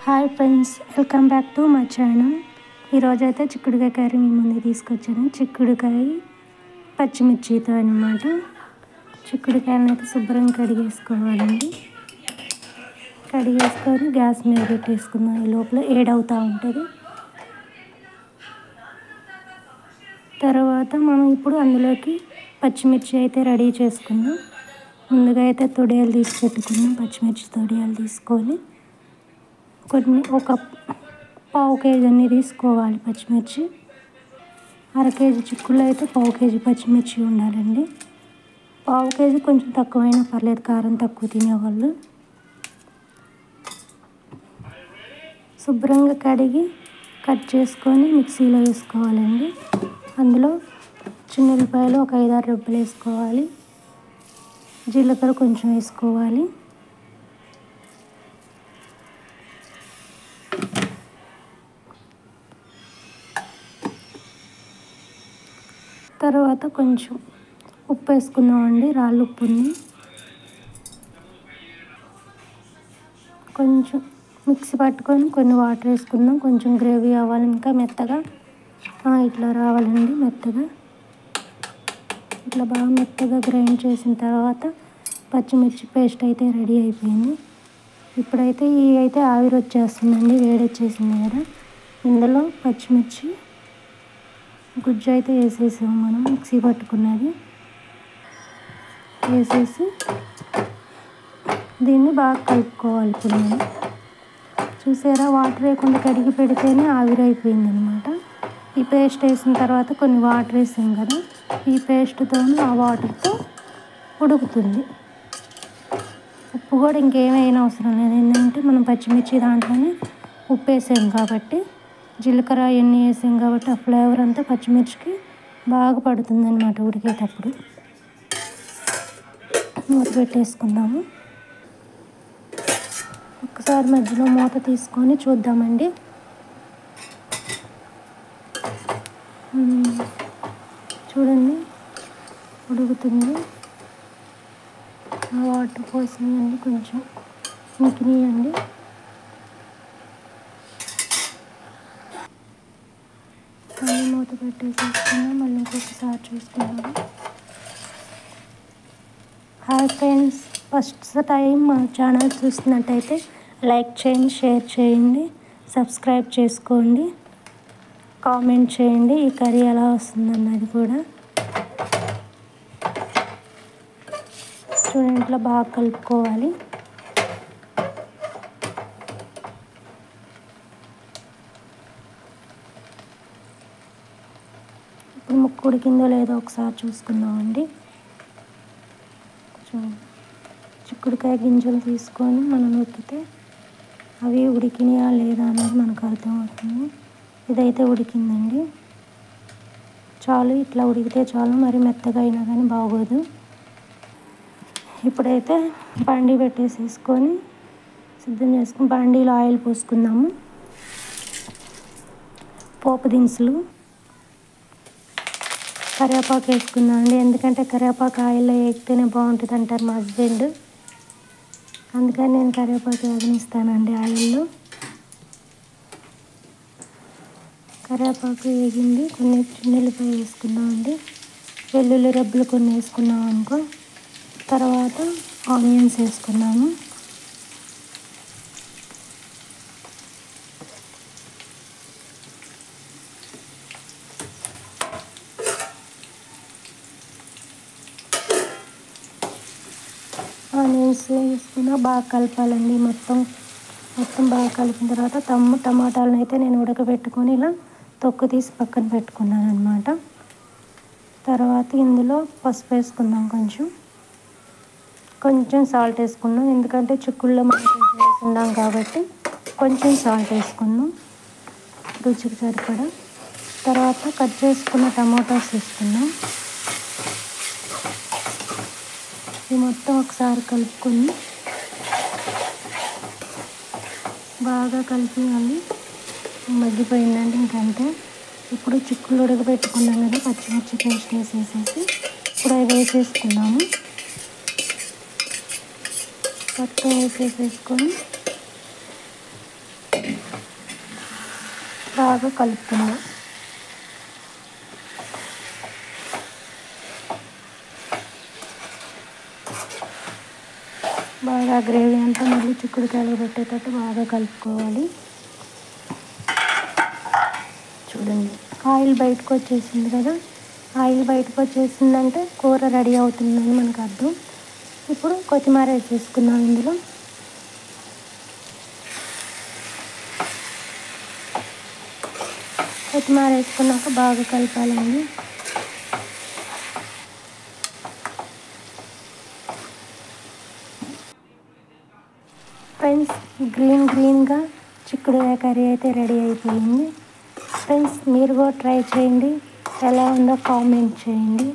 Hi friends, welcome back to my channel. ఈరోజైతే చిక్కుడుకాయ curry మీ ముందు తీసుకొచ్చాను. చిక్కుడుకాయ పచ్చిమిర్చితో అన్నమాట. చిక్కుడుకాయలను అయితే శుభ్రంగా కడిగేసుకోవాలండి. కడిగేసుకొని గ్యాస్ మీద పెట్టేసుకుందాం. ఈ లోపల ఏడవుతూ ఉంటుంది. తర్వాత మనం ఇప్పుడు అందులోకి పచ్చిమిర్చి అయితే రెడీ చేసుకుందాం. ముందుగా అయితే తొడియాలు తీసి పెట్టుకుందాం. పచ్చిమిర్చి తొడియాలు తీసుకొని ఒక పావు కేజీ అన్నీ తీసుకోవాలి పచ్చిమిర్చి. అర కేజీ చిక్కుళ్ళు అయితే పావు కేజీ పచ్చిమిర్చి ఉండాలండి. పావు కేజీ కొంచెం తక్కువైనా పర్లేదు, కారం తక్కువ తినేవాళ్ళు. శుభ్రంగా కడిగి కట్ చేసుకొని మిక్సీలో వేసుకోవాలండి. అందులో చిన్నుల్లిపాయలు ఒక 5-6 రెబ్బలు వేసుకోవాలి. జీలకర్ర కొంచెం వేసుకోవాలి. తర్వాత కొంచెం ఉప్పు వేసుకుందామండి. రాళ్ళు ఉప్పు ఉంది. కొంచెం మిక్సీ పట్టుకొని కొన్ని వాటర్ వేసుకుందాం. కొంచెం గ్రేవీ అవ్వాలి, ఇంకా మెత్తగా ఇట్లా రావాలండి. మెత్తగా ఇట్లా బాగా మెత్తగా గ్రైండ్ చేసిన తర్వాత పచ్చిమిర్చి పేస్ట్ అయితే రెడీ అయిపోయింది. ఇప్పుడైతే ఇవి అయితే ఆవిరి వచ్చేస్తుందండి, వేడి వచ్చేసింది కదా. ఇందులో పచ్చిమిర్చి గుజ్జు అయితే వేసేసాము. మనం మిక్సీ పట్టుకున్నది వేసేసి దీన్ని బాగా కలుపుకోవాలి. ఇప్పుడు మనం చూసారా, వాటర్ వేయకుండా కడిగి పెడితేనే ఆవిరైపోయింది అనమాట. ఈ పేస్ట్ వేసిన తర్వాత కొన్ని వాటర్ వేసాం కదా, ఈ పేస్ట్తో ఆ వాటర్తో ఉడుకుతుంది. ఉప్పు కూడా ఇంకేమైనా అవసరం లేదు, ఏంటంటే మనం పచ్చిమిర్చి దాంట్లోనే ఉప్పు వేసాం కాబట్టి, జీలకర్ర అవన్నీ వేసాం కాబట్టి ఆ ఫ్లేవర్ అంతా పచ్చిమిర్చికి బాగా పడుతుంది అన్నమాట ఉడికేటప్పుడు. మూత పెట్టేసుకుందాము. ఒకసారి మధ్యలో మూత తీసుకొని చూద్దామండి. చూడండి, ఉడుకుతుంది. ఆ వాటర్ పోసినవన్నీ కొంచెం ఉడికినాయండి. మళ్ళీ మూత పెట్టేసేసుకున్నాం. మళ్ళీ ఇంకొకసారి చూసుకున్నాము. హాయ్ ఫ్రెండ్స్, ఫస్ట్ టైం మా ఛానల్ చూస్తున్నట్టయితే లైక్ చేయండి, షేర్ చేయండి, సబ్స్క్రైబ్ చేసుకోండి, కామెంట్ చేయండి ఈ కర్రీ ఎలా వస్తుందన్నది కూడా. చూడండి, ఇట్లా బాగా కలుపుకోవాలి. ఇప్పుడు ముక్క ఉడికిందో లేదో ఒకసారి చూసుకుందామండి. చిక్కుడుకాయ గింజలు తీసుకొని మనం నొక్కితే అవి ఉడికినాయా లేదా అనేది మనకు అర్థమవుతుంది. ఇదైతే ఉడికిందండి. చాలు, ఇట్లా ఉడికితే చాలు, మరి మెత్తగా అయినా కానీ బాగోదు. ఇప్పుడైతే బండి పెట్టేసేసుకొని సిద్ధం చేసుకుని బండిలో ఆయిల్ పోసుకుందాము. పోపు దినుసులు, కరివేపాకు వేసుకుందామండి. ఎందుకంటే కరివేపాకు ఆయిల్లో వేగితేనే బాగుంటుంది అంటారు మా హస్బెండ్, అందుకని నేను కరివేపాకు వేగనిస్తానండి ఆయిల్లో. కరివేపాకు వేగింది. కొన్ని చిన్నుల్లిపాయ వేసుకుందామండి. వెల్లుల్లి రెబ్బలు కొన్ని వేసుకున్నాం అనుకో. తర్వాత ఆనియన్స్ వేసుకున్నాము. ఆనియన్స్ వేసుకున్న బాగా కలపాలండి. మొత్తం బాగా కలిపిన తర్వాత టమాటాలను అయితే నేను ఉడకబెట్టుకొని ఇలా తొక్కు తీసి పక్కన పెట్టుకున్నాను అనమాట. తర్వాత ఇందులో పసుపు వేసుకుందాం. కొంచెం సాల్ట్ వేసుకున్నాం, ఎందుకంటే చిక్కుల్లో మనం కొంచెం వేసుకున్నాం కాబట్టి కొంచెం సాల్ట్ వేసుకున్నాం రుచికి సరిపడా. తర్వాత కట్ చేసుకున్న టమాటాస్ వేసుకున్నాం. ఇది మొత్తం ఒకసారి కలుపుకొని బాగా కలిపేయాలి. మగ్గిపోయిందండి ఇంకంతే. ఇప్పుడు చిక్కులు ఉడకబెట్టుకున్నాం కదా, పచ్చిమిర్చి పేస్ట్ వేసేసేసి ఇప్పుడు అవి వేసేసుకున్నాము. మొత్తం వేసేసేసుకొని బాగా కలుపుకుందాం. బాగా గ్రేవీ అంతా మళ్ళీ చిక్కుడుకాయలు పెట్టేటట్టు బాగా కలుపుకోవాలి. చూడండి ఆయిల్ బయటకు వచ్చేసింది కదా, ఆయిల్ బయటకు వచ్చేసిందంటే కూర రెడీ అవుతుందని మనకు అర్థం. ఇప్పుడు కొత్తిమీర వేసేసుకుందాం. ఇందులో కొత్తిమీర వేసుకున్నాక బాగా కలపాలండి. ఫ్రెండ్స్ గ్రీన్గా చిక్కుడుకాయ కర్రీ అయితే రెడీ అయిపోయింది. ఫ్రెండ్స్ మీరు కూడా ట్రై చేయండి, ఎలా ఉందో కామెంట్ చేయండి.